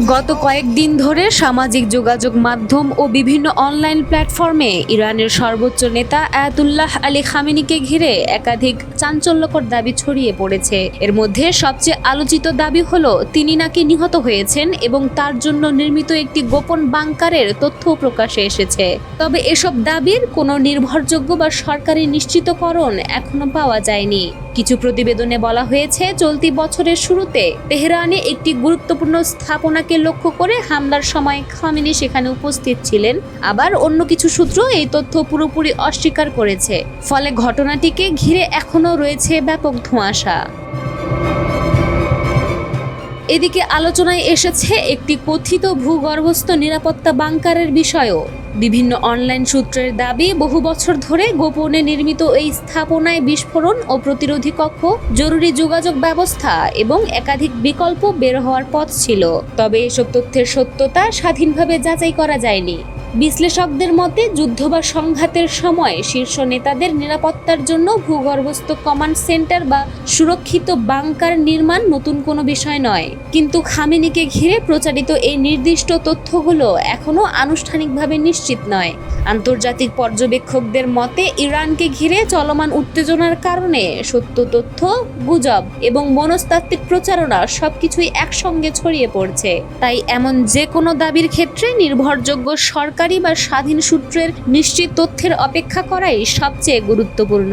গত কয়েকদিন ধরে সামাজিক যোগাযোগ মাধ্যম ও বিভিন্ন অনলাইন প্ল্যাটফর্মে ইরানের সর্বোচ্চ নেতা আয়াতুল্লাহ আলী খামেনিকে ঘিরে একাধিক চাঞ্চল্যকর দাবি ছড়িয়ে পড়েছে। এর মধ্যে সবচেয়ে আলোচিত দাবি হলো তিনি নাকি নিহত হয়েছেন এবং তার জন্য নির্মিত একটি গোপন বাংকারের তথ্য প্রকাশে এসেছে। তবে এসব দাবির কোনো নির্ভরযোগ্য বা সরকারি নিশ্চিতকরণ এখনো পাওয়া যায়নি। কিছু প্রতিবেদনে বলা হয়েছে চলতি বছরের শুরুতে তেহরানে একটি গুরুত্বপূর্ণ স্থাপনাকে লক্ষ্য করে হামলার সময় খামেনি সেখানে উপস্থিত ছিলেন। আবার অন্য কিছু সূত্র এই তথ্য পুরোপুরি অস্বীকার করেছে। ফলে ঘটনাটিকে ঘিরে এখনো রয়েছে ব্যাপক ধোঁয়াশা। এদিকে আলোচনায় এসেছে একটি কথিত ভূগর্ভস্থ নিরাপত্তা বাংকারের বিষয়ও। বিভিন্ন অনলাইন সূত্রের দাবি বহু বছর ধরে গোপনে নির্মিত এই স্থাপনায় বিস্ফোরণ ও প্রতিরোধী কক্ষ, জরুরি যোগাযোগ ব্যবস্থা এবং একাধিক বিকল্প বের হওয়ার পথ ছিল। তবে এসব তথ্যের সত্যতা স্বাধীনভাবে যাচাই করা যায়নি। বিশ্লেষকদের মতে যুদ্ধ বা সংঘাতের সময় শীর্ষ নেতাদের নিরাপত্তার জন্য ভূগর্ভস্থ কমান্ড সেন্টার বা সুরক্ষিত বাংকার নির্মাণ নতুন কোনো বিষয় নয়। কিন্তু খামেনিকে ঘিরে প্রচারিত এই নির্দিষ্ট তথ্যগুলো এখনও আনুষ্ঠানিকভাবে নিশ্চিত নয়। আন্তর্জাতিক পর্যবেক্ষকদের মতে ইরানকে ঘিরে চলমান উত্তেজনার কারণে সত্য তথ্য, গুজব এবং মনস্তাত্ত্বিক প্রচারণা সবকিছুই একসঙ্গে ছড়িয়ে পড়ছে। তাই এমন যে কোনো দাবির ক্ষেত্রে নির্ভরযোগ্য সরকারি বা স্বাধীন সূত্রের নিশ্চিত তথ্যের অপেক্ষা করাই সবচেয়ে গুরুত্বপূর্ণ।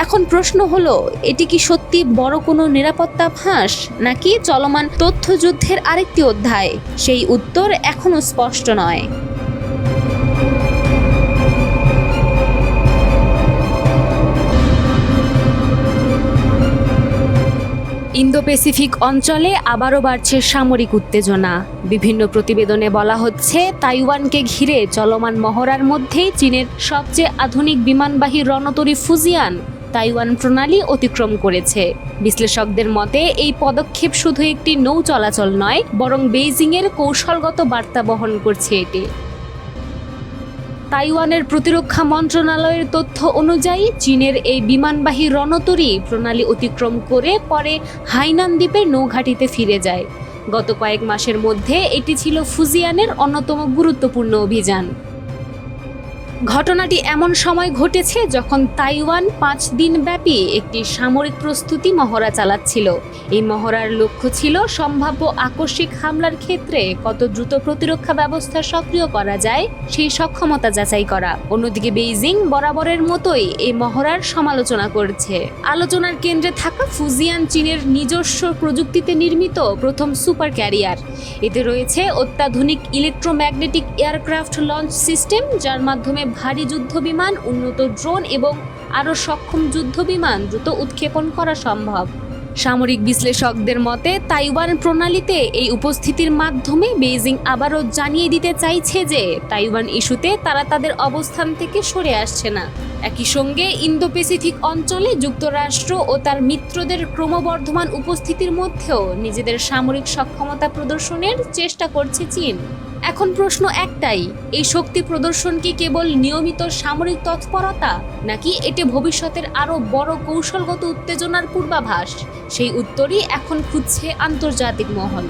এখন প্রশ্ন হলো, এটি কি সত্যি বড় কোনো নিরাপত্তা ফাঁস নাকি চলমান তথ্যযুদ্ধের আরেকটি অধ্যায়? সেই উত্তর এখনো স্পষ্ট নয়। ইন্দো প্যাসিফিক অঞ্চলে আবারও বাড়ছে সামরিক উত্তেজনা। বিভিন্ন প্রতিবেদনে বলা হচ্ছে তাইওয়ানকে ঘিরে চলমান মহড়ার মধ্যেই চীনের সবচেয়ে আধুনিক বিমানবাহী রণতরী ফুজিয়ান তাইওয়ান প্রণালী অতিক্রম করেছে। বিশ্লেষকদের মতে এই পদক্ষেপ শুধু একটি নৌ চলাচল নয়, বরং বেইজিংয়ের কৌশলগত বার্তা বহন করছে এটি। তাইওয়ানের প্রতিরক্ষা মন্ত্রণালয়ের তথ্য অনুযায়ী চীনের এই বিমানবাহী রণতরী প্রণালী অতিক্রম করে পরে হাইনান দ্বীপের নৌঘাঁটিতে ফিরে যায়। গত কয়েক মাসের মধ্যে এটি ছিল ফুজিয়ানের অন্যতম গুরুত্বপূর্ণ অভিযান। ঘটনাটি এমন সময় ঘটেছে যখন তাইওয়ান 5 দিন ব্যাপী একটি সামরিক প্রস্তুতি মহড়া চালাচ্ছিল। এই মহড়ার লক্ষ্য ছিল সম্ভাব্য আকস্মিক হামলার ক্ষেত্রে কত দ্রুত প্রতিরক্ষা ব্যবস্থা সক্রিয় করা যায় সেই সক্ষমতা যাচাই করা। অন্যদিকে বেইজিং বরাবরের মতোই এই মহড়ার সমালোচনা করছে। আলোচনার কেন্দ্রে থাকা ফুজিয়ান চীনের নিজস্ব প্রযুক্তিতে নির্মিত প্রথম সুপার ক্যারিয়ার। এতে রয়েছে অত্যাধুনিক ইলেকট্রোম্যাগনেটিক এয়ারক্রাফট লঞ্চ সিস্টেম, যার মাধ্যমে ভারী যুদ্ধবিমান, উন্নত ড্রোন এবং আরও সক্ষম যুদ্ধবিমান দ্রুত উৎক্ষেপণ করা সম্ভব। সামরিক বিশ্লেষকদের মতে তাইওয়ান প্রণালীতে এই উপস্থিতির মাধ্যমে বেইজিং আবারও জানিয়ে দিতে চাইছে যে তাইওয়ান ইস্যুতে তারা তাদের অবস্থান থেকে সরে আসছে না। একই সঙ্গে ইন্দো প্যাসিফিক অঞ্চলে যুক্তরাষ্ট্র ও তার মিত্রদের ক্রমবর্ধমান উপস্থিতির মধ্যেও নিজেদের সামরিক সক্ষমতা প্রদর্শনের চেষ্টা করছে চীন। এখন প্রশ্ন একটাই, এই শক্তি প্রদর্শন কি কেবল নিয়মিত সামরিক তৎপরতা, নাকি এটি ভবিষ্যতের আরও বড় কৌশলগত উত্তেজনার পূর্বাভাস? সেই উত্তরই এখন খুঁজছে আন্তর্জাতিক মহল।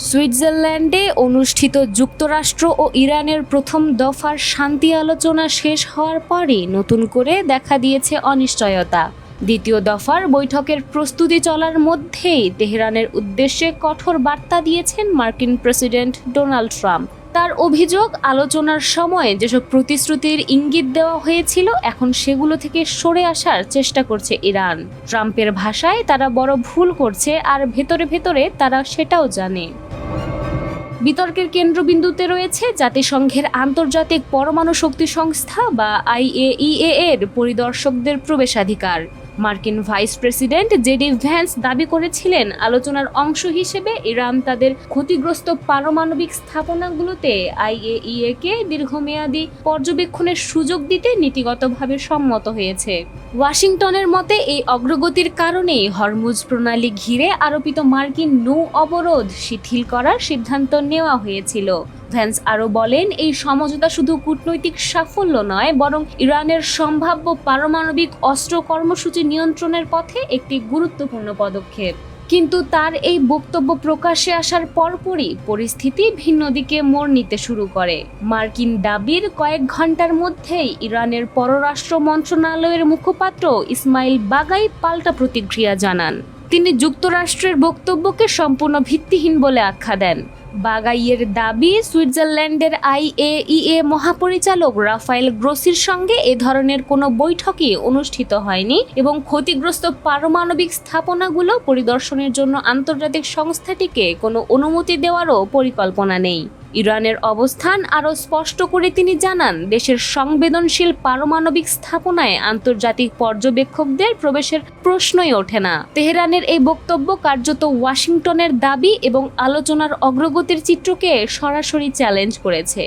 সুইজারল্যান্ডে অনুষ্ঠিত যুক্তরাষ্ট্র ও ইরানের প্রথম দফার শান্তি আলোচনা শেষ হওয়ার পরই নতুন করে দেখা দিয়েছে অনিশ্চয়তা। দ্বিতীয় দফার বৈঠকের প্রস্তুতি চলার মধ্যেই তেহরানের উদ্দেশ্যে কঠোর বার্তা দিয়েছেন মার্কিন প্রেসিডেন্ট ডোনাল্ড ট্রাম্প। তার অভিযোগ, আলোচনার সময় যেসব প্রতিশ্রুতির ইঙ্গিত দেওয়া হয়েছিল এখন সেগুলো থেকে সরে আসার চেষ্টা করছে ইরান। ট্রাম্পের ভাষায় তারা বড় ভুল করছে, আর ভেতরে ভেতরে তারা সেটাও জানে। বিতর্কের কেন্দ্রবিন্দুতে রয়েছে জাতিসংঘের আন্তর্জাতিক পরমাণু শক্তি সংস্থা বা IAEA এর পরিদর্শকদের প্রবেশাধিকার। মার্কিন ভাইস প্রেসিডেন্ট জেডি ভ্যান্স দাবি করেছিলেন আলোচনার অংশ হিসেবে ইরান তাদের ক্ষতিগ্রস্ত পারমাণবিক স্থাপনাগুলোতে IAEA-কে দীর্ঘমেয়াদী পর্যবেক্ষণের সুযোগ দিতে নীতিগতভাবে সম্মত হয়েছে। ওয়াশিংটনের মতে এই অগ্রগতির কারণেই হরমুজ প্রণালী ঘিরে আরোপিত মার্কিন নৌ অবরোধ শিথিল করার সিদ্ধান্ত নেওয়া হয়েছিল। ভ্যান্স আরও বলেন, এই সমঝোতা শুধু কূটনৈতিক সাফল্য নয়, বরং ইরানের সম্ভাব্য পারমাণবিক অস্ত্র কর্মসূচি নিয়ন্ত্রণের পথে একটি গুরুত্বপূর্ণ পদক্ষেপ। কিন্তু তার এই বক্তব্য প্রকাশ্যে আসার পরপরই পরিস্থিতি ভিন্ন দিকে মোড় নিতে শুরু করে। মার্কিন দাবির কয়েক ঘন্টার মধ্যেই ইরানের পররাষ্ট্র মন্ত্রণালয়ের মুখপাত্র ইসমাইল বাগাই পাল্টা প্রতিক্রিয়া জানান। তিনি যুক্তরাষ্ট্রের বক্তব্যকে সম্পূর্ণ ভিত্তিহীন বলে আখ্যা দেন। বাগাইয়ের দাবি, সুইজারল্যান্ডের IAEA মহাপরিচালক রাফায়েল গ্রোসির সঙ্গে এ ধরনের কোনো বৈঠকই অনুষ্ঠিত হয়নি এবং ক্ষতিগ্রস্ত পারমাণবিক স্থাপনাগুলো পরিদর্শনের জন্য আন্তর্জাতিক সংস্থাটিকে কোনো অনুমতি দেওয়ারও পরিকল্পনা নেই। ইরানের অবস্থান আরও স্পষ্ট করে তিনি জানান, দেশের সংবেদনশীল পারমাণবিক স্থাপনায় আন্তর্জাতিক পর্যবেক্ষকদের প্রবেশের প্রশ্নই ওঠে না। তেহরানের এই বক্তব্য কার্যত ওয়াশিংটনের দাবি এবং আলোচনার অগ্রগতির চিত্রকে সরাসরি চ্যালেঞ্জ করেছে।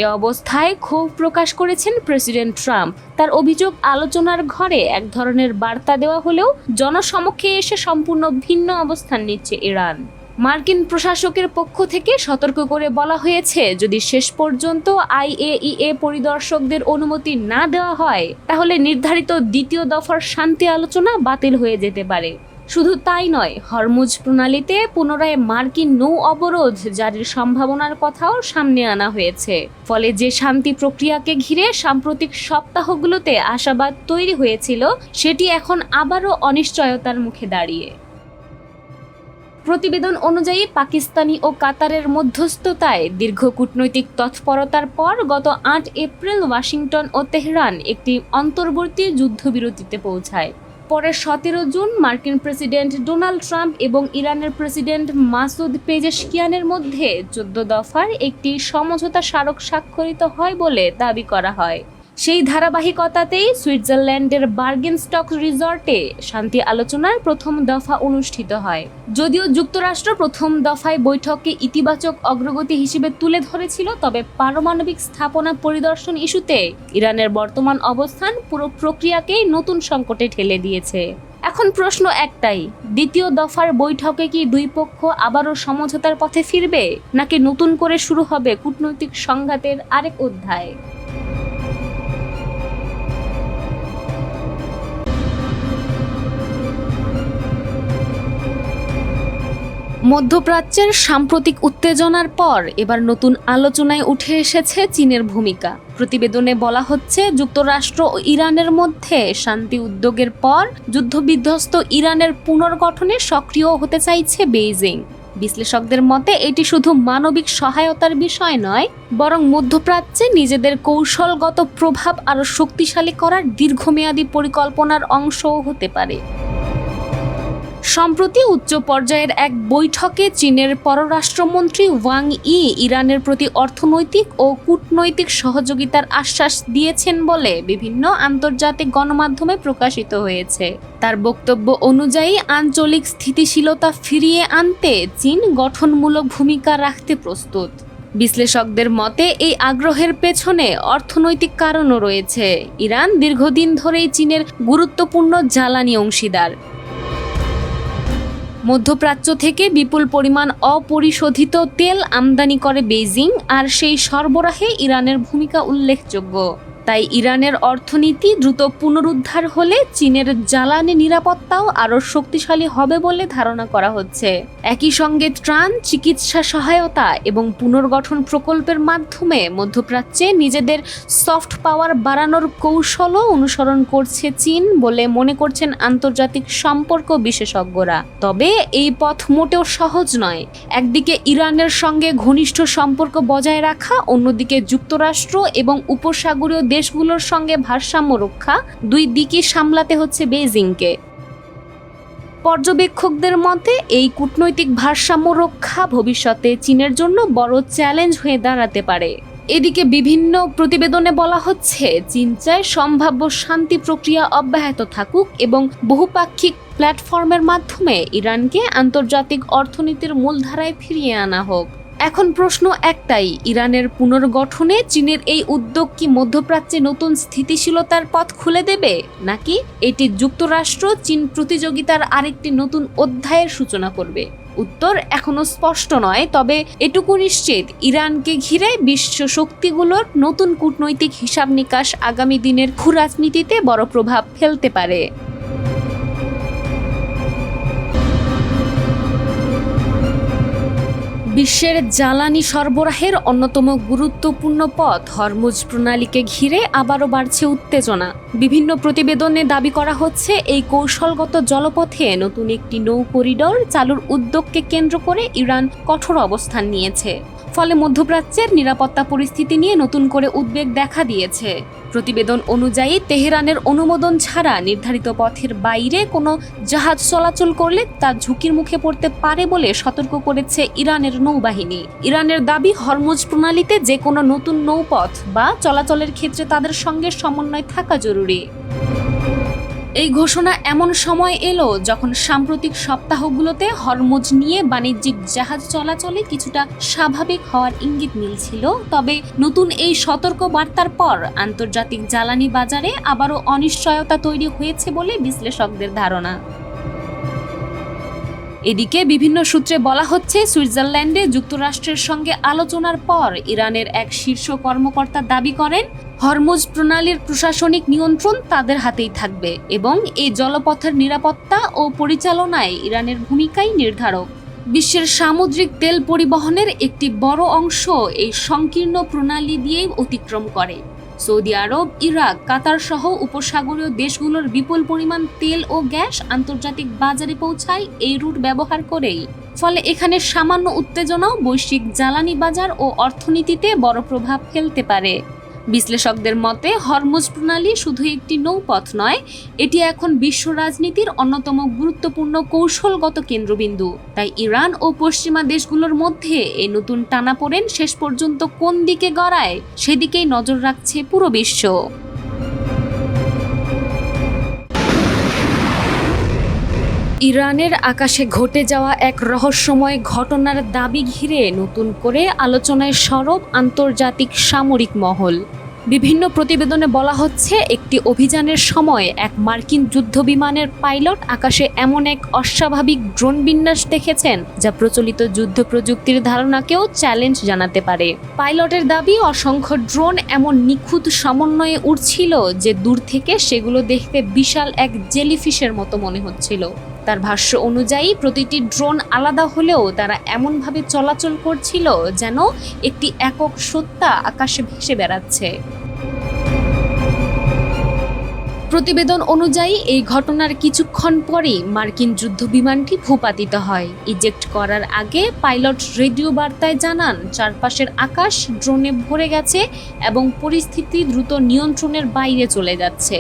এ অবস্থায় ক্ষোভ প্রকাশ করেছেন প্রেসিডেন্ট ট্রাম্প। তার অভিযোগ, আলোচনার ঘরে এক ধরনের বার্তা দেওয়া হলেও জনসমক্ষে এসে সম্পূর্ণ ভিন্ন অবস্থান নিচ্ছে ইরান। মার্কিন প্রশাসকের পক্ষ থেকে সতর্ক করে বলা হয়েছে, যদি শেষ পর্যন্ত IAEA পরিদর্শকদের অনুমতি না দেওয়া হয়, তাহলে নির্ধারিত দ্বিতীয় দফার শান্তি আলোচনা বাতিল হয়ে যেতে পারে। শুধু তাই নয়, হরমুজ প্রণালীতে পুনরায় মার্কিন নৌ অবরোধ জারির সম্ভাবনার কথাও সামনে আনা হয়েছে। ফলে যে শান্তি প্রক্রিয়াকে ঘিরে সাম্প্রতিক সপ্তাহগুলোতে আশাবাদ তৈরি হয়েছিল, সেটি এখন আবারও অনিশ্চয়তার মুখে দাঁড়িয়ে। প্রতিবেদন অনুযায়ী পাকিস্তানি ও কাতারের মধ্যস্থতায় দীর্ঘ কূটনৈতিক তৎপরতার পর গত 8 এপ্রিল ওয়াশিংটন ও তেহরান একটি অন্তর্বর্তী যুদ্ধবিরতিতে পৌঁছায়। পরে 17 জুন মার্কিন প্রেসিডেন্ট ডোনাল্ড ট্রাম্প এবং ইরানের প্রেসিডেন্ট মাসুদ পেজেশকিয়ানের মধ্যে 14 দফার একটি সমঝোতা স্মারক স্বাক্ষরিত হয় বলে দাবি করা হয়। সেই ধারাবাহিকতাতেই সুইজারল্যান্ডের বার্গেনস্টক রিসর্টে শান্তি আলোচনার প্রথম দফা অনুষ্ঠিত হয়। যদিও যুক্তরাষ্ট্র প্রথম দফায় বৈঠককে ইতিবাচক অগ্রগতি হিসেবে তুলে ধরেছিল, তবে পারমাণবিক স্থাপনা পরিদর্শন ইস্যুতে ইরানের বর্তমান অবস্থান পুরো প্রক্রিয়াকেই নতুন সংকটে ঠেলে দিয়েছে। এখন প্রশ্ন একটাই, দ্বিতীয় দফার বৈঠকে কি দুই পক্ষ আবারও সমঝোতার পথে ফিরবে, নাকি নতুন করে শুরু হবে কূটনৈতিক সংঘাতের আরেক অধ্যায়? মধ্যপ্রাচ্যের সাম্প্রতিক উত্তেজনার পর এবার নতুন আলোচনায় উঠে এসেছে চীনের ভূমিকা। প্রতিবেদনে বলা হচ্ছে, যুক্তরাষ্ট্র ও ইরানের মধ্যে শান্তি উদ্যোগের পর যুদ্ধবিধ্বস্ত ইরানের পুনর্গঠনে সক্রিয় হতে চাইছে বেইজিং। বিশ্লেষকদের মতে এটি শুধু মানবিক সহায়তার বিষয় নয়, বরং মধ্যপ্রাচ্যে নিজেদের কৌশলগত প্রভাব আরও শক্তিশালী করার দীর্ঘমেয়াদী পরিকল্পনার অংশও হতে পারে। সম্প্রতি উচ্চ পর্যায়ের এক বৈঠকে চীনের পররাষ্ট্রমন্ত্রী ওয়াং ই ইরানের প্রতি অর্থনৈতিক ও কূটনৈতিক সহযোগিতার আশ্বাস দিয়েছেন বলে বিভিন্ন আন্তর্জাতিক গণমাধ্যমে প্রকাশিত হয়েছে। তার বক্তব্য অনুযায়ী আঞ্চলিক স্থিতিশীলতা ফিরিয়ে আনতে চীন গঠনমূলক ভূমিকা রাখতে প্রস্তুত। বিশ্লেষকদের মতে এই আগ্রহের পেছনে অর্থনৈতিক কারণও রয়েছে। ইরান দীর্ঘদিন ধরেই চীনের গুরুত্বপূর্ণ জ্বালানি অংশীদার। মধ্যপ্রাচ্য থেকে বিপুল পরিমাণ অপরিশোধিত তেল আমদানি করে বেইজিং, আর সেই সরবরাহে ইরানের ভূমিকা উল্লেখযোগ্য। তাই ইরানের অর্থনীতি দ্রুত পুনরুদ্ধার হলে চীনের জ্বালানি নিরাপত্তাও আরও শক্তিশালী হবে বলে ধারণা করা হচ্ছে। একই সঙ্গে ত্রাণ, চিকিৎসা সহায়তা এবং পুনর্গঠন প্রকল্পের মাধ্যমে মধ্যপ্রাচ্যে নিজেদের সফট পাওয়ার বাড়ানোর কৌশলও অনুসরণ করছে চীন বলে মনে করছেন আন্তর্জাতিক সম্পর্ক বিশেষজ্ঞরা। তবে এই পথ মোটেও সহজ নয়। একদিকে ইরানের সঙ্গে ঘনিষ্ঠ সম্পর্ক বজায় রাখা, অন্যদিকে যুক্তরাষ্ট্র এবং উপসাগরীয় দেশগুলোর সঙ্গে ভারসাম্য রক্ষা, দুই দিকই সামলাতে হচ্ছে বেইজিংকে। পর্যবেক্ষকদের মতে এই কূটনৈতিক ভারসাম্য রক্ষা ভবিষ্যতে চীনের জন্য বড় চ্যালেঞ্জ হয়ে দাঁড়াতে পারে। এদিকে বিভিন্ন প্রতিবেদনে বলা হচ্ছে, চীন চায় সম্ভাব্য শান্তি প্রক্রিয়া অব্যাহত থাকুক এবং বহুপাক্ষিক প্ল্যাটফর্মের মাধ্যমে ইরানকে আন্তর্জাতিক অর্থনীতির মূলধারায় ফিরিয়ে আনা হোক। এখন প্রশ্ন একটাই, ইরানের পুনর্গঠনে চীনের এই উদ্যোগ কি মধ্যপ্রাচ্যে নতুন স্থিতিশীলতার পথ খুলে দেবে, নাকি এটি যুক্তরাষ্ট্র চীন প্রতিযোগিতার আরেকটি নতুন অধ্যায়ের সূচনা করবে? উত্তর এখনো স্পষ্ট নয়, তবে এটুকু নিশ্চিত, ইরানকে ঘিরে বিশ্ব শক্তিগুলোর নতুন কূটনৈতিক হিসাব নিকাশ আগামী দিনের ভূ রাজনীতিতে বড় প্রভাব ফেলতে পারে। বিশ্বের জ্বালানি সরবরাহের অন্যতম গুরুত্বপূর্ণ পথ হরমুজ প্রণালীকে ঘিরে আবারও বাড়ছে উত্তেজনা। বিভিন্ন প্রতিবেদনে দাবি করা হচ্ছে এই কৌশলগত জলপথে নতুন একটি নৌ করিডর চালুর উদ্যোগকে কেন্দ্র করে ইরান কঠোর অবস্থান নিয়েছে। ফলে মধ্যপ্রাচ্যের নিরাপত্তা পরিস্থিতি নিয়ে নতুন করে উদ্বেগ দেখা দিয়েছে। প্রতিবেদন অনুযায়ী তেহরানের অনুমোদন ছাড়া নির্ধারিত পথের বাইরে কোনো জাহাজ চলাচল করলে তা ঝুঁকির মুখে পড়তে পারে বলে সতর্ক করেছে ইরানের নৌবাহিনী। ইরানের দাবি, হরমুজ প্রণালীতে যে কোনো নতুন নৌপথ বা চলাচলের ক্ষেত্রে তাদের সঙ্গে সমন্বয় থাকা জরুরি। এই ঘোষণা এমন সময় এলো যখন সাম্প্রতিক সপ্তাহগুলোতে হরমুজ নিয়ে বাণিজ্যিক জাহাজ চলাচলে কিছুটা স্বাভাবিক হওয়ার ইঙ্গিত মিলছিল। তবে নতুন এই সতর্ক বার্তার পর আন্তর্জাতিক জ্বালানি বাজারে আবারও অনিশ্চয়তা তৈরি হয়েছে বলে বিশ্লেষকদের ধারণা। এদিকে বিভিন্ন সূত্রে বলা হচ্ছে, সুইজারল্যান্ডে যুক্তরাষ্ট্রের সঙ্গে আলোচনার পর ইরানের এক শীর্ষ কর্মকর্তা দাবি করেন, হরমুজ প্রণালীর প্রশাসনিক নিয়ন্ত্রণ তাদের হাতেই থাকবে এবং এই জলপথের নিরাপত্তা ও পরিচালনায় ইরানের ভূমিকাই নির্ধারক। বিশ্বের সামুদ্রিক তেল পরিবহনের একটি বড় অংশ এই সংকীর্ণ প্রণালী দিয়েই অতিক্রম করে। সৌদি আরব, ইরাক, কাতার সহ উপসাগরীয় দেশগুলোর বিপুল পরিমাণ তেল ও গ্যাস আন্তর্জাতিক বাজারে পৌঁছায় এই রুট ব্যবহার করেই। ফলে এখানে সামান্য উত্তেজনাও বৈশ্বিক জ্বালানি বাজার ও অর্থনীতিতে বড় প্রভাব ফেলতে পারে। বিশ্লেষকদের মতে, হরমুজ প্রণালী শুধু একটি নৌপথ নয়, এটি এখন বিশ্ব রাজনীতির অন্যতম গুরুত্বপূর্ণ কৌশলগত কেন্দ্রবিন্দু। তাই ইরান ও পশ্চিমা দেশগুলোর মধ্যে এই নতুন টানাপোড়েন শেষ পর্যন্ত কোন দিকে গড়ায়, সেদিকেই নজর রাখছে পুরো বিশ্ব। ইরানের আকাশে ঘটে যাওয়া এক রহস্যময় ঘটনার দাবি ঘিরে নতুন করে আলোচনায় সরব আন্তর্জাতিক সামরিক মহল। বিভিন্ন প্রতিবেদনে বলা হচ্ছে, একটি অভিযানের সময় এক মার্কিন যুদ্ধবিমানের পাইলট আকাশে এমন এক অস্বাভাবিক ড্রোন বিন্যাস দেখেছেন যা প্রচলিত যুদ্ধ প্রযুক্তির ধারণাকেও চ্যালেঞ্জ জানাতে পারে। পাইলটের দাবি, অসংখ্য ড্রোন এমন নিখুঁত সমন্বয়ে উড়ছিল যে দূর থেকে সেগুলো দেখতে বিশাল এক জেলিফিশের মতো মনে হচ্ছিল। তার ভাষ্য অনুযায়ী প্রতিটি ড্রোন আলাদা হলেও তারা এমনভাবে চলাচল করছিল যেন একটি একক সত্তা আকাশে ভেসে বেড়াচ্ছে। প্রতিবেদন অনুযায়ী এই ঘটনার কিছুক্ষণ পরেই মার্কিন যুদ্ধবিমানটি ভূপাতিত হয়। ইজেক্ট করার আগে পাইলট রেডিও বার্তায় জানান, চারপাশের আকাশ ড্রোনে ভরে গেছে এবং পরিস্থিতি দ্রুত নিয়ন্ত্রণের বাইরে চলে যাচ্ছে।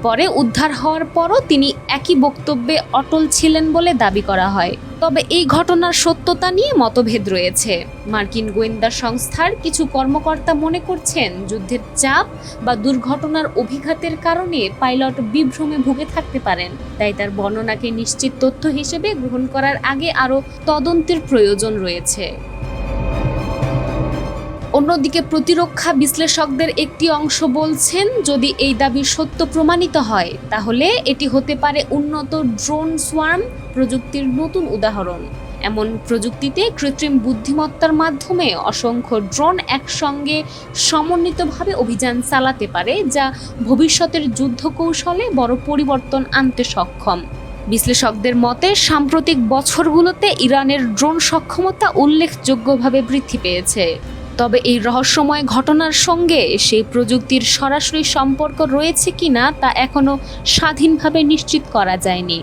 পরে উদ্ধার হওয়ার পরও তিনি একই বক্তব্যে অটল ছিলেন বলে দাবি করা হয়। তবে এই ঘটনার সত্যতা নিয়ে মতভেদ রয়েছে। মার্কিন গোয়েন্দা সংস্থার কিছু কর্মকর্তা মনে করছেন, যুদ্ধের চাপ বা দুর্ঘটনার অভিঘাতের কারণে পাইলট বিভ্রমে ভুগে থাকতে পারেন। তাই তার বর্ণনাকে নিশ্চিত তথ্য হিসেবে গ্রহণ করার আগে আরও তদন্তের প্রয়োজন রয়েছে। অন্যদিকে প্রতিরক্ষা বিশ্লেষকদের একটি অংশ বলছেন, যদি এই দাবি সত্য প্রমাণিত হয় তাহলে এটি হতে পারে উন্নত ড্রোন সোয়ার্ম প্রযুক্তির নতুন উদাহরণ। এমন প্রযুক্তিতে কৃত্রিম বুদ্ধিমত্তার মাধ্যমে অসংখ্য ড্রোন একসঙ্গে সমন্বিতভাবে অভিযান চালাতে পারে, যা ভবিষ্যতের যুদ্ধ কৌশলে বড় পরিবর্তন আনতে সক্ষম। বিশ্লেষকদের মতে, সাম্প্রতিক বছরগুলোতে ইরানের ড্রোন সক্ষমতা উল্লেখযোগ্যভাবে বৃদ্ধি পেয়েছে। তবে এই রহস্যময় ঘটনার সঙ্গে সেই প্রযুক্তির সরাসরি সম্পর্ক রয়েছে কিনা তা এখনো স্বাধীনভাবে নিশ্চিত করা যায়নি।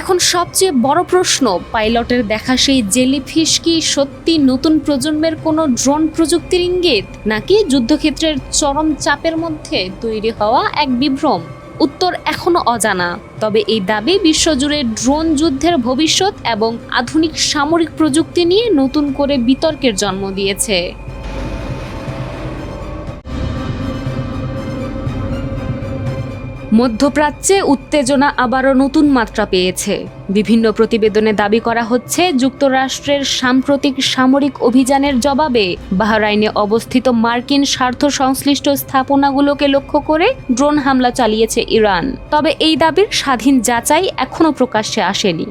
এখন সবচেয়ে বড় প্রশ্ন, পাইলটের দেখা সেই জেলিফিশ কি সত্যি নতুন প্রজন্মের কোনো ড্রোন প্রযুক্তির ইঙ্গিত, নাকি যুদ্ধক্ষেত্রের চরম চাপের মধ্যে তৈরি হওয়া এক বিভ্রম? উত্তর এখনো অজানা। তবে এই দাবি বিশ্বজুড়ে ড্রোন যুদ্ধের ভবিষ্যৎ এবং আধুনিক সামরিক প্রযুক্তি নিয়ে নতুন করে বিতর্কের জন্ম দিয়েছে। মধ্যপ্রাচ্যে উত্তেজনা আবারও নতুন মাত্রা পেয়েছে। বিভিন্ন প্রতিবেদনে দাবি করা হচ্ছে, যুক্তরাষ্ট্রের সাম্প্রতিক সামরিক অভিযানের জবাবে বাহরাইনে অবস্থিত মার্কিন স্বার্থ সংশ্লিষ্ট স্থাপনাগুলোকে লক্ষ্য করে ড্রোন হামলা চালিয়েছে ইরান। তবে এই দাবির স্বাধীন যাচাই এখনও প্রকাশ্যে আসেনি।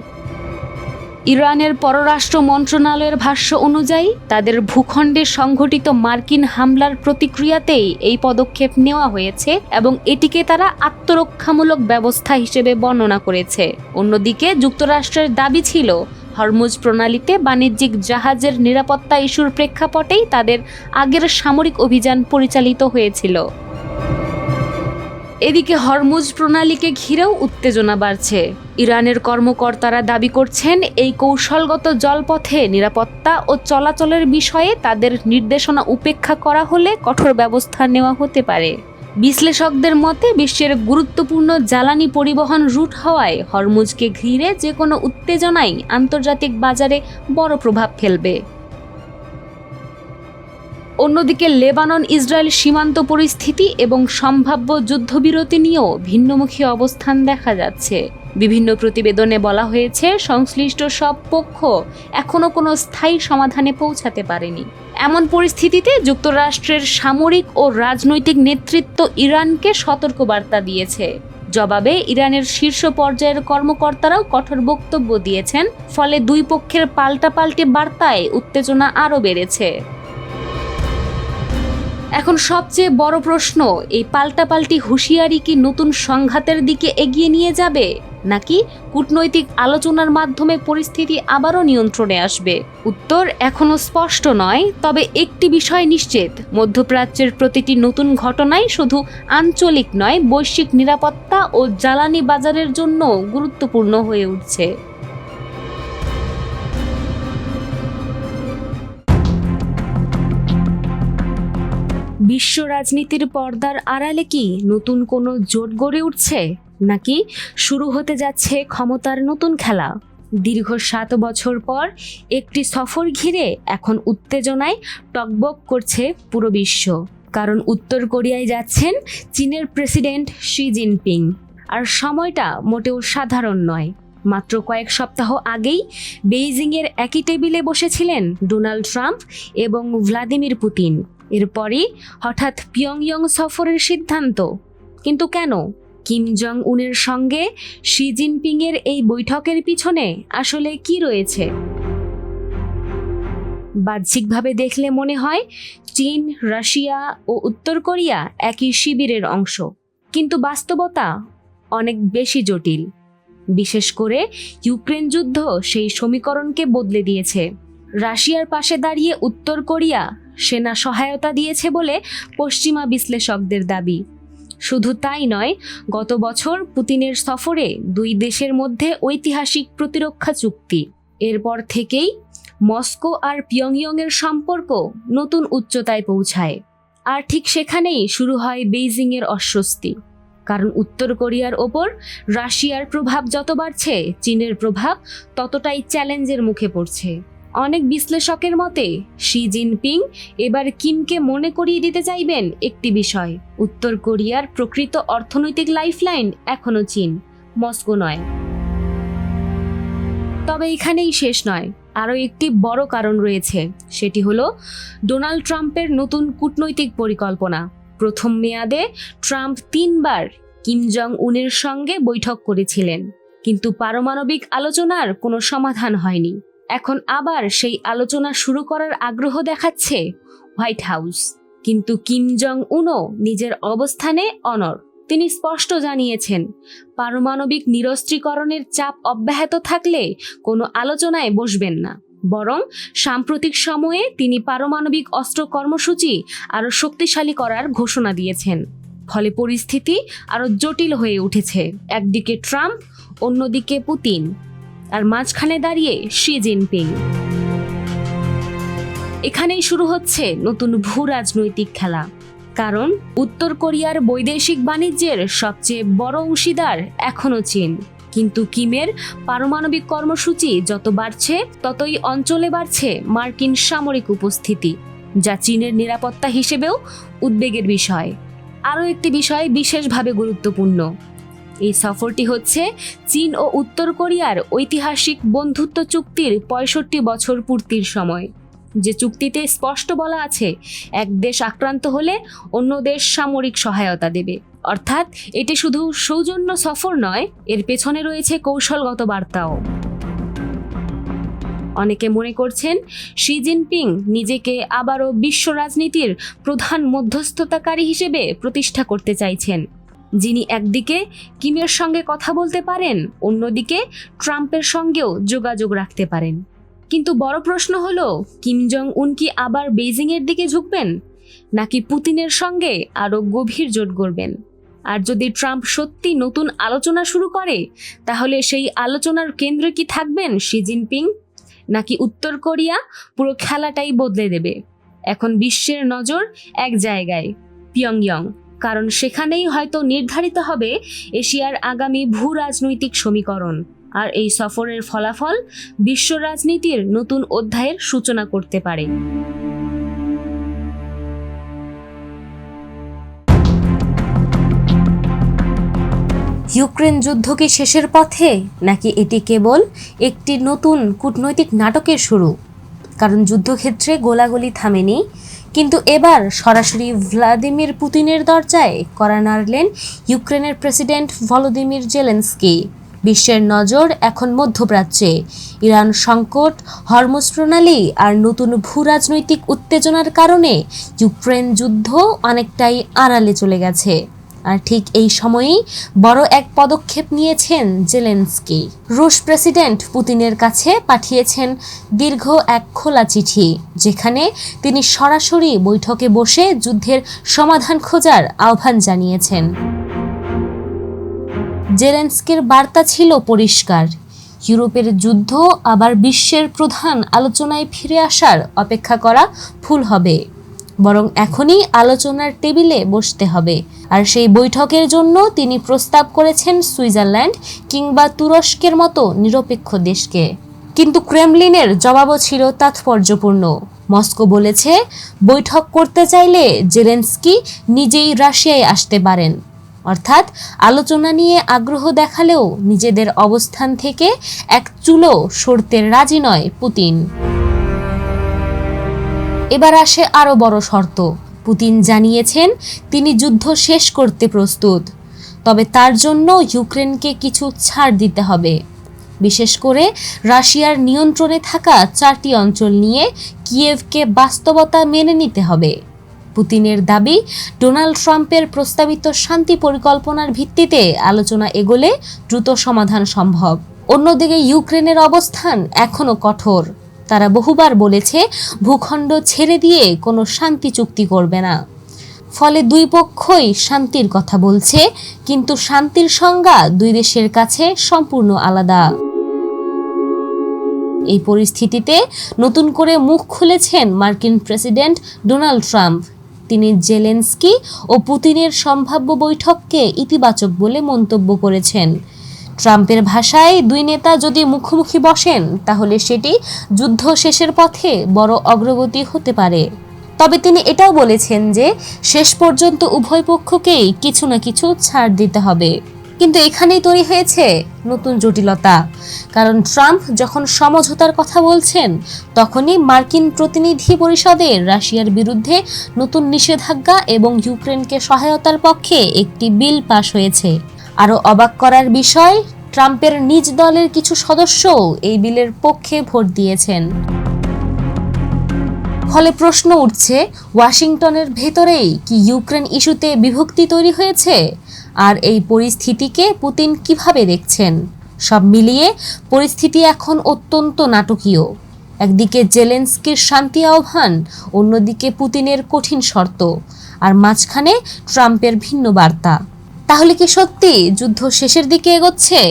ইরানের পররাষ্ট্র মন্ত্রণালয়ের ভাষ্য অনুযায়ী তাদের ভূখণ্ডে সংঘটিত মার্কিন হামলার প্রতিক্রিয়াতেই এই পদক্ষেপ নেওয়া হয়েছে এবং এটিকে তারা আত্মরক্ষামূলক ব্যবস্থা হিসেবে বর্ণনা করেছে। অন্যদিকে যুক্তরাষ্ট্রের দাবি ছিল হরমুজ প্রণালীতে বাণিজ্যিক জাহাজের নিরাপত্তা ইস্যুর প্রেক্ষাপটেই তাদের আগের সামরিক অভিযান পরিচালিত হয়েছিল। এদিকে হরমুজ প্রণালীকে ঘিরেও উত্তেজনা বাড়ছে। ইরানের কর্মকর্তারা দাবি করছেন এই কৌশলগত জলপথে নিরাপত্তা ও চলাচলের বিষয়ে তাদের নির্দেশনা উপেক্ষা করা হলে কঠোর ব্যবস্থা নেওয়া হতে পারে। বিশ্লেষকদের মতে বিশ্বের গুরুত্বপূর্ণ জ্বালানি পরিবহন রুট হওয়ায় হরমুজকে ঘিরে যে কোনো উত্তেজনাই আন্তর্জাতিক বাজারে বড় প্রভাব ফেলবে। অন্যদিকে লেবানন ইসরায়েল সীমান্ত পরিস্থিতি এবং সম্ভাব্য যুদ্ধবিরতি নিয়েও ভিন্নমুখী অবস্থান দেখা যাচ্ছে। বিভিন্ন প্রতিবেদনে বলা হয়েছে সংশ্লিষ্ট সব পক্ষ এখনো কোনো স্থায়ী সমাধানে পৌঁছাতে পারেনি। এমন পরিস্থিতিতে যুক্তরাষ্ট্রের সামরিক ও রাজনৈতিক নেতৃত্ব ইরানকে সতর্কবার্তা দিয়েছে। জবাবে ইরানের শীর্ষ পর্যায়ের কর্মকর্তারাও কঠোর বক্তব্য দিয়েছেন। ফলে দুই পক্ষের পাল্টাপাল্টি বার্তায় উত্তেজনা আরও বেড়েছে। এখন সবচেয়ে বড় প্রশ্ন, এই পাল্টাপাল্টি হুঁশিয়ারি কি নতুন সংঘাতের দিকে এগিয়ে নিয়ে যাবে, নাকি কূটনৈতিক আলোচনার মাধ্যমে পরিস্থিতি আবারও নিয়ন্ত্রণে আসবে? উত্তর এখনো স্পষ্ট নয়, তবে একটি বিষয় নিশ্চিত, মধ্যপ্রাচ্যের প্রতিটি নতুন ঘটনাই শুধু আঞ্চলিক নয়, বৈশ্বিক নিরাপত্তা ও জ্বালানি বাজারের জন্য গুরুত্বপূর্ণ হয়ে উঠছে। বিশ্ব রাজনীতির পর্দার আড়ালে কি নতুন কোনো জোট গড়ে উঠছে, নাকি শুরু হতে যাচ্ছে ক্ষমতার নতুন খেলা? দীর্ঘ 7 বছর পর একটি সফর ঘিরে এখন উত্তেজনায় টগবগ করছে পুরো বিশ্ব। কারণ উত্তর কোরিয়ায় যাচ্ছেন চীনের প্রেসিডেন্ট শি জিনপিং। আর সময়টা মোটেও সাধারণ নয়। মাত্র কয়েক সপ্তাহ আগেই বেইজিংয়ের একই টেবিলে বসেছিলেন ডোনাল্ড ট্রাম্প এবং ভ্লাদিমির পুতিন। এরপরই হঠাৎ পিয়ংইয়ং সফরের সিদ্ধান্ত। কিন্তু কেন? কিম জং উনের সঙ্গে শি জিনপিংয়ের এই বৈঠকের পিছনে আসলে কি রয়েছে? বাহ্যিকভাবে দেখলে মনে হয় চীন, রাশিয়া ও উত্তর কোরিয়া একই শিবিরের অংশ। কিন্তু বাস্তবতা অনেক বেশি জটিল। বিশেষ করে ইউক্রেন যুদ্ধ সেই সমীকরণকে বদলে দিয়েছে। রাশিয়ার পাশে দাঁড়িয়ে উত্তর কোরিয়া সেনা সহায়তা দিয়েছে বলে পশ্চিমা বিশ্লেষকদের দাবি। শুধু তাই নয়, গত বছর পুতিনের সফরে দুই দেশের মধ্যে ঐতিহাসিক প্রতিরক্ষা চুক্তি। এরপর থেকেই মস্কো আর পিয়ংইয়ংয়ের সম্পর্ক নতুন উচ্চতায় পৌঁছায়। আর ঠিক সেখানেই শুরু হয় বেইজিংয়ের অস্বস্তি। কারণ উত্তর কোরিয়ার ওপর রাশিয়ার প্রভাব যত বাড়ছে, চীনের প্রভাব ততটাই চ্যালেঞ্জের মুখে পড়ছে। অনেক বিশ্লেষকের মতে শি জিনপিং এবার কিমকে মনে করিয়ে দিতে চাইবেন একটি বিষয়, উত্তর কোরিয়ার প্রকৃত অর্থনৈতিক লাইফলাইন এখনো চীন, মস্কো নয়। তবে এখানেই শেষ নয়, আরও একটি বড় কারণ রয়েছে। সেটি হলো ডোনাল্ড ট্রাম্পের নতুন কূটনৈতিক পরিকল্পনা। প্রথম মেয়াদে ট্রাম্প 3 বার কিম জং উনের সঙ্গে বৈঠক করেছিলেন, কিন্তু পারমাণবিক আলোচনার কোনো সমাধান হয়নি। এখন আবার সেই আলোচনা শুরু করার আগ্রহ দেখাচ্ছে হোয়াইট হাউস। কিন্তু কিম জং উনও নিজের অবস্থানে অনড়। তিনি স্পষ্ট জানিয়েছেন, পারমাণবিক নিরস্ত্রীকরণের চাপ অব্যাহত থাকলে কোনো আলোচনায় বসবেন না। বরং সাম্প্রতিক সময়ে তিনি পারমাণবিক অস্ত্র কর্মসূচি আরও শক্তিশালী করার ঘোষণা দিয়েছেন। ফলে পরিস্থিতি আরও জটিল হয়ে উঠেছে। একদিকে ট্রাম্প, অন্যদিকে পুতিন, আর মাঝখানে দাঁড়িয়ে শি জিনপিং। এখানেই শুরু হচ্ছে নতুন ভূ রাজনৈতিক খেলা। কারণ উত্তর কোরিয়ার বৈদেশিক বাণিজ্যের সবচেয়ে বড় অংশীদার এখনো চীন। কিন্তু কিমের পারমাণবিক কর্মসূচি যত বাড়ছে, ততই অঞ্চলে বাড়ছে মার্কিন সামরিক উপস্থিতি, যা চীনের নিরাপত্তা হিসেবেও উদ্বেগের বিষয়। আরও একটি বিষয় বিশেষভাবে গুরুত্বপূর্ণ। এই সফরটি হচ্ছে চীন ও উত্তর কোরিয়ার ঐতিহাসিক বন্ধুত্ব চুক্তির 65 বছর পূর্তির সময়। যে চুক্তিতে স্পষ্ট বলা আছে, এক দেশ আক্রান্ত হলে অন্য দেশ সামরিক সহায়তা দেবে। অর্থাৎ এটি শুধু সৌজন্য সফর নয়, এর পেছনে রয়েছে কৌশলগত বার্তাও। অনেকে মনে করছেন শি জিনপিং নিজেকে আবারও বিশ্ব রাজনীতির প্রধান মধ্যস্থতাকারী হিসেবে প্রতিষ্ঠা করতে চাইছেন, যিনি একদিকে কিমের সঙ্গে কথা বলতে পারেন, অন্যদিকে ট্রাম্পের সঙ্গেও যোগাযোগ রাখতে পারেন। কিন্তু বড় প্রশ্ন হলো, কিম জং উন কি আবার বেইজিংয়ের দিকে ঝুঁকবেন, নাকি পুতিনের সঙ্গে আরও গভীর জোট গড়বেন? আর যদি ট্রাম্প সত্যি নতুন আলোচনা শুরু করে, তাহলে সেই আলোচনার কেন্দ্রে কি থাকবেন শি জিনপিং, নাকি উত্তর কোরিয়া পুরো খেলাটাই বদলে দেবে? এখন বিশ্বের নজর এক জায়গায়, পিয়ংইয়ং, কারণ সেখানেই হয়তো নির্ধারিত হবে এশিয়ার আগামী ভূ রাজনৈতিক সমীকরণ। আর এই সফরের ফলাফল বিশ্ব রাজনীতির নতুন অধ্যায়ের সূচনা করতে পারে। ইউক্রেন যুদ্ধ কি শেষের পথে, নাকি এটি কেবল একটি নতুন কূটনৈতিক নাটকের শুরু? কারণ যুদ্ধক্ষেত্রে গোলাগুলি থামেনি, কিন্তু এবার সরাসরি ভ্লাদিমির পুতিনের দরজায় কড়া নাড়লেন ইউক্রেনের প্রেসিডেন্ট ভলোদিমির জেলেনস্কি। বিশ্বের নজর এখন মধ্যপ্রাচ্যে। ইরান সংকট, হরমুজ প্রণালী আর নতুন ভূ রাজনৈতিক উত্তেজনার কারণে ইউক্রেন যুদ্ধ অনেকটাই আড়ালে চলে গেছে। আর ঠিক এই সময়েই বড় এক পদক্ষেপ নিয়েছেন জেলেনস্কি। রুশ প্রেসিডেন্ট পুতিনের কাছে পাঠিয়েছেন দীর্ঘ এক খোলা চিঠি, যেখানে তিনি সরাসরি বৈঠকে বসে যুদ্ধের সমাধান খোঁজার আহ্বান জানিয়েছেন। জেলেনস্কির বার্তা ছিল পরিষ্কার: ইউরোপের যুদ্ধ আবার বিশ্বের প্রধান আলোচনায় ফিরে আসার অপেক্ষা করা ভুল হবে, বরং এখনই আলোচনার টেবিলে বসতে হবে। আর সেই বৈঠকের জন্য তিনি প্রস্তাব করেছেন সুইজারল্যান্ড কিংবা তুরস্কের মতো নিরপেক্ষ দেশকে। কিন্তু ক্রেমলিনের জবাবও ছিল তাৎপর্যপূর্ণ। মস্কো বলেছে, বৈঠক করতে চাইলে জেলেনস্কি নিজেই রাশিয়ায় আসতে পারেন। অর্থাৎ আলোচনা নিয়ে আগ্রহ দেখালেও নিজেদের অবস্থান থেকে এক চুলো সরতে রাজি নয় পুতিন। এবার আসে আরও বড় শর্ত। পুতিন জানিয়েছেন তিনি যুদ্ধ শেষ করতে প্রস্তুত, তবে তার জন্য ইউক্রেনকে কিছু ছাড় দিতে হবে। বিশেষ করে রাশিয়ার নিয়ন্ত্রণে থাকা 4টি অঞ্চল নিয়ে কিয়েভকে বাস্তবতা মেনে নিতে হবে। পুতিনের দাবি, ডোনাল্ড ট্রাম্পের প্রস্তাবিত শান্তি পরিকল্পনার ভিত্তিতে আলোচনা এগোলে দ্রুত সমাধান সম্ভব। অন্যদিকে ইউক্রেনের অবস্থান এখনও কঠোর। তারা বহুবার বলেছে ভূখণ্ড ছেড়ে দিয়ে কোনো শান্তি চুক্তি করবে না। ফলে দুই পক্ষই শান্তির কথা বলছে, কিন্তু শান্তির সংজ্ঞা দুই দেশের কাছে সম্পূর্ণ আলাদা। এই পরিস্থিতিতে নতুন করে মুখ খুলেছেন মার্কিন প্রেসিডেন্ট ডোনাল্ড ট্রাম্প। তিনি জেলেনস্কি ও পুতিনের সম্ভাব্য বৈঠককে ইতিবাচক বলে মন্তব্য করেছেন। ট্রাম্পের ভাষায়, দুই নেতা যদি মুখোমুখি বসেন তাহলে সেটি যুদ্ধ শেষের পথে বড় অগ্রগতি হতে পারে। তবে তিনি এটাও বলেছেন যে শেষ পর্যন্ত উভয় পক্ষকেই কিছু না কিছু ছাড় দিতে হবে। কিন্তু এখানেই তৈরি হয়েছে নতুন জটিলতা, কারণ ট্রাম্প যখন সমঝোতার কথা বলছেন, তখনই মার্কিন প্রতিনিধি পরিষদে রাশিয়ার বিরুদ্ধে নতুন নিষেধাজ্ঞা এবং ইউক্রেনকে সহায়তার পক্ষে একটি বিল পাশ হয়েছে। আরও অবাক করার বিষয়, ট্রাম্পের নিজ দলের কিছু সদস্যও এই বিলের পক্ষে ভোট দিয়েছেন। ফলে প্রশ্ন উঠছে, ওয়াশিংটনের ভেতরেই কি ইউক্রেন ইস্যুতে বিভক্তি তৈরি হয়েছে? আর এই পরিস্থিতিকে পুতিন কিভাবে দেখছেন? সব মিলিয়ে পরিস্থিতি এখন অত্যন্ত নাটকীয়। একদিকে জেলেনস্কির শান্তি আহ্বান, অন্যদিকে পুতিনের কঠিন শর্ত, আর মাঝখানে ট্রাম্পের ভিন্ন বার্তা। তাহলে কি সত্যি যুদ্ধ শেষের দিকে এগোচ্ছে,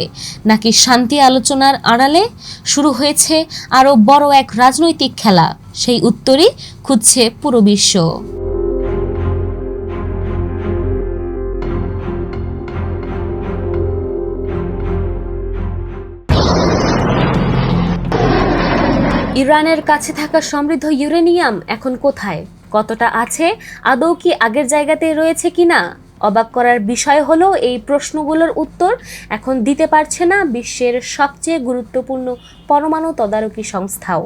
নাকি শান্তি আলোচনার আড়ালে শুরু হয়েছে আরও বড় এক রাজনৈতিক খেলা? সেই উত্তরই খুঁজছে পুরো বিশ্ব। ইরানের কাছে থাকা সমৃদ্ধ ইউরেনিয়াম এখন কোথায়, কতটা আছে, আদৌ কি আগের জায়গাতেই রয়েছে কিনা? অবাক করার বিষয় হলো, এই প্রশ্নগুলোর উত্তর এখন দিতে পারছে না বিশ্বের সবচেয়ে গুরুত্বপূর্ণ পরমাণু তদারকি সংস্থাও।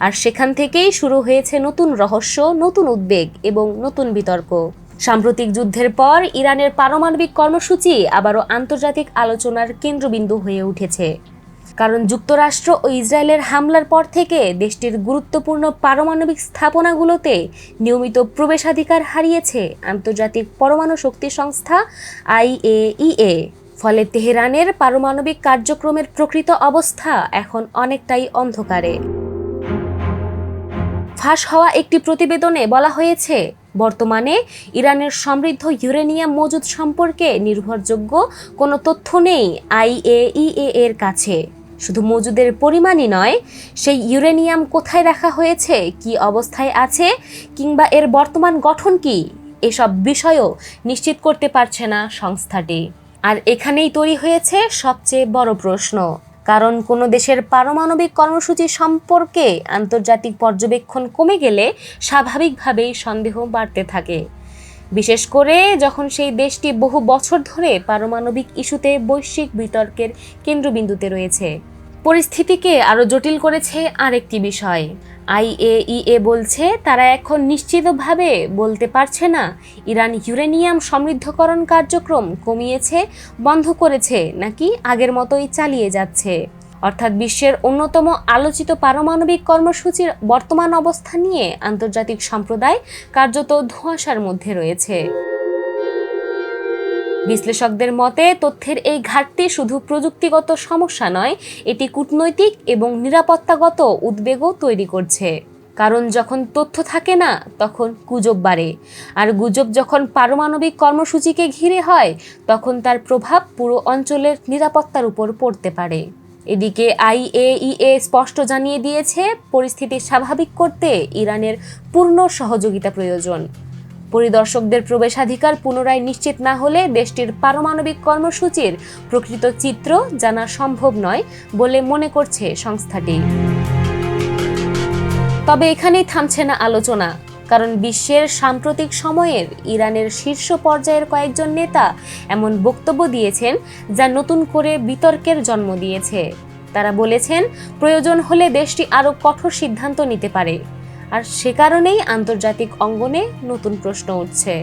আর সেখান থেকেই শুরু হয়েছে নতুন রহস্য, নতুন উদ্বেগ এবং নতুন বিতর্ক। সাম্প্রতিক যুদ্ধের পর ইরানের পারমাণবিক কর্মসূচি আবারও আন্তর্জাতিক আলোচনার কেন্দ্রবিন্দু হয়ে উঠেছে। কারণ যুক্তরাষ্ট্র ও ইসরায়েলের হামলার পর থেকে দেশটির গুরুত্বপূর্ণ পারমাণবিক স্থাপনাগুলোতে নিয়মিত প্রবেশাধিকার হারিয়েছে আন্তর্জাতিক পরমাণু শক্তি সংস্থা IAEA। ফলে তেহরানের পারমাণবিক কার্যক্রমের প্রকৃত অবস্থা এখন অনেকটাই অন্ধকারে। ফাঁস হওয়া একটি প্রতিবেদনে বলা হয়েছে, বর্তমানে ইরানের সমৃদ্ধ ইউরেনিয়াম মজুদ সম্পর্কে নির্ভরযোগ্য কোনো তথ্য নেই IAEA এর কাছে। শুধু মজুদের পরিমাণই নয়, সেই ইউরেনিয়াম কোথায় রাখা হয়েছে, কী অবস্থায় আছে, কিংবা এর বর্তমান গঠন কী, এসব বিষয়ও নিশ্চিত করতে পারছে না সংস্থাটি। আর এখানেই তৈরি হয়েছে সবচেয়ে বড় প্রশ্ন, কারণ কোনো দেশের পারমাণবিক কর্মসূচি সম্পর্কে আন্তর্জাতিক পর্যবেক্ষণ কমে গেলে স্বাভাবিকভাবেই সন্দেহ বাড়তে থাকে, বিশেষ করে যখন সেই দেশটি বহু বছর ধরে পারমাণবিক ইস্যুতে বৈশ্বিক বিতর্কের কেন্দ্রবিন্দুতে রয়েছে। পরিস্থিতিকে আরও জটিল করেছে আরেকটি বিষয়। IAEA বলছে তারা এখন নিশ্চিতভাবে বলতে পারছে না ইরান ইউরেনিয়াম সমৃদ্ধকরণ কার্যক্রম কমিয়েছে, বন্ধ করেছে, নাকি আগের মতোই চালিয়ে যাচ্ছে। অর্থাৎ বিশ্বের অন্যতম আলোচিত পারমাণবিক কর্মসূচির বর্তমান অবস্থা নিয়ে আন্তর্জাতিক সম্প্রদায় কার্যত ধোঁয়াশার মধ্যে রয়েছে। বিশ্লেষকদের মতে তথ্যের এই ঘাটতি শুধু প্রযুক্তিগত সমস্যা নয়, এটি কূটনৈতিক এবং নিরাপত্তাগত উদ্বেগও তৈরি করছে। কারণ যখন তথ্য থাকে না, তখন গুজব বাড়ে, আর গুজব যখন পারমাণবিক কর্মসূচিকে ঘিরে হয়, তখন তার প্রভাব পুরো অঞ্চলের নিরাপত্তার উপর পড়তে পারে। এদিকে IAEA স্পষ্ট জানিয়ে দিয়েছে, পরিস্থিতি স্বাভাবিক করতে ইরানের পূর্ণ সহযোগিতা প্রয়োজন। পরিদর্শকদের প্রবেশাধিকার পুনরায় নিশ্চিত না হলে দেশটির পারমাণবিক কর্মসূচির প্রকৃত চিত্র জানা সম্ভব নয় বলে মনে করছে সংস্থাটি। তবে এখানেই থামছে না আলোচনা, কারণ বিশ্বের সাম্প্রতিক সময়ের ইরানের শীর্ষ পর্যায়ের কয়েকজন নেতা এমন বক্তব্য দিয়েছেন যা নতুন করে বিতর্কের জন্ম দিয়েছে। তারা বলেছেন, প্রয়োজন হলে দেশটি আরও কঠোর সিদ্ধান্ত নিতে পারে। আর সে কারণেই আন্তর্জাতিক অঙ্গনে নতুন প্রশ্ন উঠছে।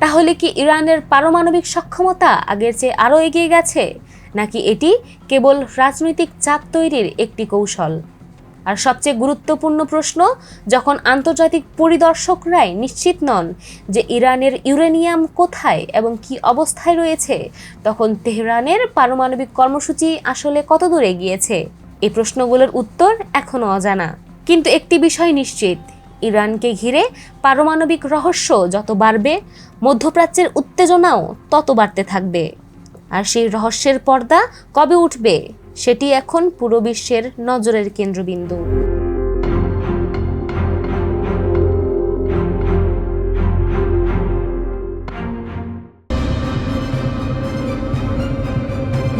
তাহলে কি ইরানের পারমাণবিক সক্ষমতা আগের চেয়ে আরও এগিয়ে গেছে, নাকি এটি কেবল রাজনৈতিক চাপ তৈরির একটি কৌশল? আর সবচেয়ে গুরুত্বপূর্ণ প্রশ্ন, যখন আন্তর্জাতিক পরিদর্শকরাই নিশ্চিত নন যে ইরানের ইউরেনিয়াম কোথায় এবং কী অবস্থায় রয়েছে, তখন তেহরানের পারমাণবিক কর্মসূচি আসলে কতদূর এগিয়েছে? এই প্রশ্নগুলোর উত্তর এখনও অজানা। কিন্তু একটি বিষয় নিশ্চিত, ইরানকে ঘিরে পারমাণবিক রহস্য যত বাড়বে, মধ্যপ্রাচ্যের উত্তেজনাও তত বাড়তে থাকবে। আর সেই রহস্যের পর্দা কবে উঠবে, সেটি এখন পুরো বিশ্বের নজরের কেন্দ্রবিন্দু।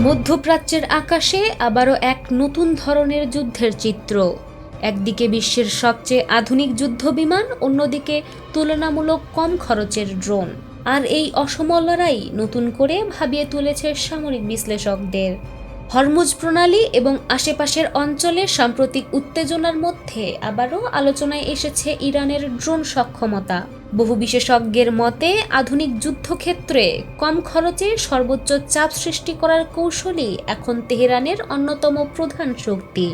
মধ্যপ্রাচ্যের আকাশে আবারও এক নতুন ধরনের যুদ্ধের চিত্র। একদিকে বিশ্বের সবচেয়ে আধুনিক যুদ্ধবিমান, অন্যদিকে তুলনামূলক কম খরচের ড্রোন। আর এই অসম লড়াই নতুন করে ভাবিয়ে তুলেছে সামরিক বিশ্লেষকদের। হরমুজ প্রণালী এবং আশেপাশের অঞ্চলে সাম্প্রতিক উত্তেজনার মধ্যে আবারও আলোচনায় এসেছে ইরানের ড্রোন সক্ষমতা। বহু বিশেষজ্ঞের মতে আধুনিক যুদ্ধক্ষেত্রে কম খরচে সর্বোচ্চ চাপ সৃষ্টি করার কৌশলই এখন তেহরানের অন্যতম প্রধান শক্তি।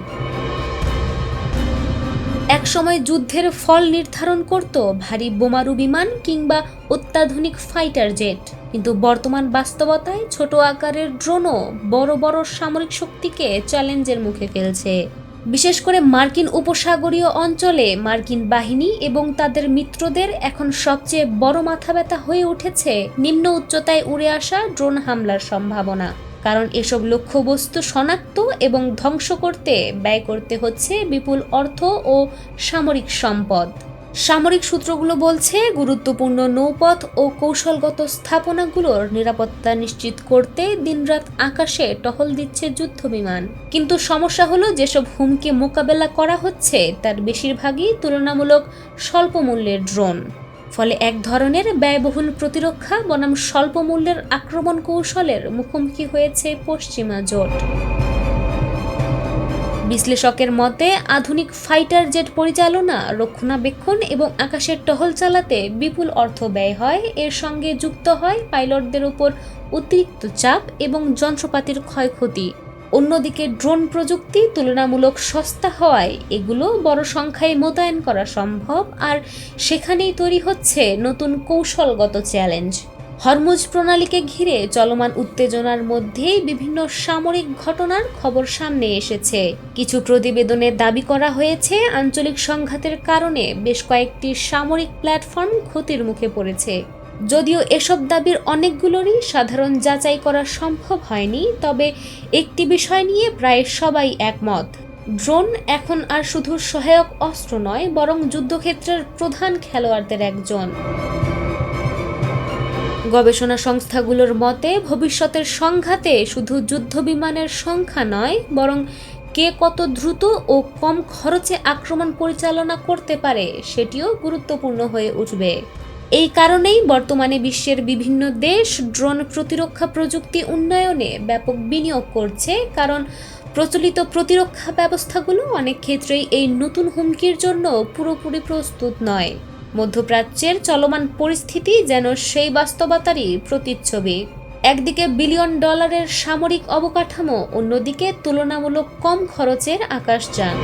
একসময় যুদ্ধের ফল নির্ধারণ করত ভারী বোমারু বিমান কিংবা অত্যাধুনিক ফাইটার জেট, কিন্তু বর্তমান বাস্তবতায় ছোট আকারের ড্রোনও বড় বড় সামরিক শক্তিকে চ্যালেঞ্জের মুখে ফেলছে। বিশেষ করে মার্কিন উপসাগরীয় অঞ্চলে মার্কিন বাহিনী এবং তাদের মিত্রদের এখন সবচেয়ে বড় মাথাব্যথা হয়ে উঠেছে নিম্ন উচ্চতায় উড়ে আসা ড্রোন হামলার সম্ভাবনা। কারণ এসব লক্ষ্যবস্তু শনাক্ত এবং ধ্বংস করতে ব্যয় করতে হচ্ছে বিপুল অর্থ ও সামরিক সম্পদ। সামরিক সূত্রগুলো বলছে, গুরুত্বপূর্ণ নৌপথ ও কৌশলগত স্থাপনাগুলোর নিরাপত্তা নিশ্চিত করতে দিনরাত আকাশে টহল দিচ্ছে যুদ্ধবিমান। কিন্তু সমস্যা হলো, যেসব হুমকি মোকাবেলা করা হচ্ছে তার বেশিরভাগই তুলনামূলক স্বল্প মূল্যের ড্রোন। ফলে এক ধরনের ব্যয়বহুল প্রতিরক্ষা বনাম স্বল্প মূল্যের আক্রমণ কৌশলের মুখোমুখি হয়েছে পশ্চিমা জোট। বিশ্লেষকের মতে আধুনিক ফাইটার জেট পরিচালনা, রক্ষণাবেক্ষণ এবং আকাশের টহল চালাতে বিপুল অর্থ ব্যয় হয়। এর সঙ্গে যুক্ত হয় পাইলটদের উপর অতিরিক্ত চাপ এবং যন্ত্রপাতির ক্ষয়ক্ষতি। অন্যদিকে ড্রোন প্রযুক্তি তুলনামূলক সস্তা হওয়ায় এগুলো বড় সংখ্যায় মোতায়েন করা সম্ভব, আর সেখানেই তৈরি হচ্ছে নতুন কৌশলগত চ্যালেঞ্জ। হরমুজ প্রণালীকে ঘিরে চলমান উত্তেজনার মধ্যেই বিভিন্ন সামরিক ঘটনার খবর সামনে এসেছে। কিছু প্রতিবেদনে দাবি করা হয়েছে আঞ্চলিক সংঘাতের কারণে বেশ কয়েকটি সামরিক প্ল্যাটফর্ম ক্ষতির মুখে পড়েছে। যদিও এসব দাবির অনেকগুলোরই সাধারণ যাচাই করা সম্ভব হয়নি, তবে একটি বিষয় নিয়ে প্রায় সবাই একমত। ড্রোন এখন আর শুধু সহায়ক অস্ত্র নয়, বরং যুদ্ধক্ষেত্রের প্রধান খেলোয়াড়দের একজন। গবেষণা সংস্থাগুলোর মতে ভবিষ্যতের সংঘাতে শুধু যুদ্ধবিমানের সংখ্যা নয়, বরং কে কত দ্রুত ও কম খরচে আক্রমণ পরিচালনা করতে পারে সেটিও গুরুত্বপূর্ণ হয়ে উঠবে। এই কারণেই বর্তমানে বিশ্বের বিভিন্ন দেশ ড্রোন প্রতিরক্ষা প্রযুক্তি উন্নয়নে ব্যাপক বিনিয়োগ করছে, কারণ প্রচলিত প্রতিরক্ষা ব্যবস্থাগুলো অনেক ক্ষেত্রেই এই নতুন হুমকির জন্য পুরোপুরি প্রস্তুত নয়। মধ্যপ্রাচ্যের চলমান পরিস্থিতি যেন সেই বাস্তবতারই প্রতিচ্ছবি। একদিকে বিলিয়ন ডলারের সামরিক অবকাঠামো, অন্যদিকে তুলনামূলক কম খরচের আকাশযান।